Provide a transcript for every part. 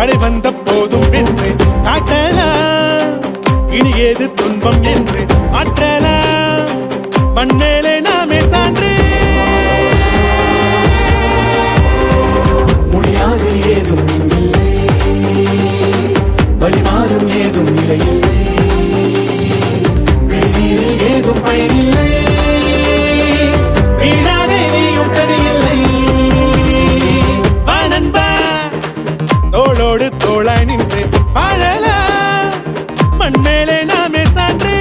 தடை வந்த போதும் வென்று காட்டலாம், இனி ஏது துன்பம் என்று மாற்றலாம், மண்ணேலே நாமே சான்று. முடியாது ஏதும் இல்லை, வழிமாறும் ஏதும் நிலையில்லை, வெளிநீரில் ஏதும் பயனில்லை, வீணாதே நீயும் தனியில்லை. வானன்பா தோளோடு தோளாய் நின்று வாழலாம், மண்மேலே நாமே சான்று.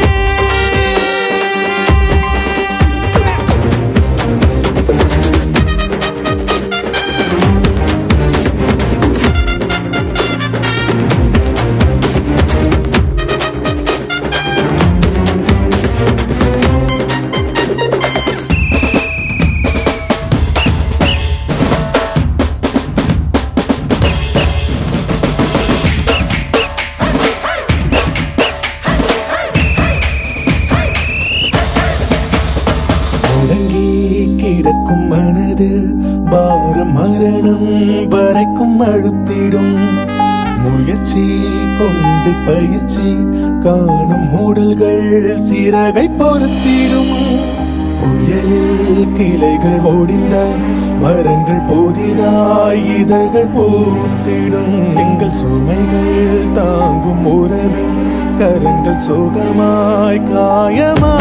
கிடக்கும் மனதில் பாரம் மரணம் வரைக்கும் அழுத்திடும், முயற்சி கொண்டு பயிற்சி காணும் மூடல்கள் சிறகை பொருத்திடும். புயலில் கிளைகள் ஓடிந்த மரங்கள் போதிதாய் இதழ்கள் பூத்திடும். எங்கள் சுமைகள் தாங்கும் உறவின் கரங்கள் சுகமாய் காயமா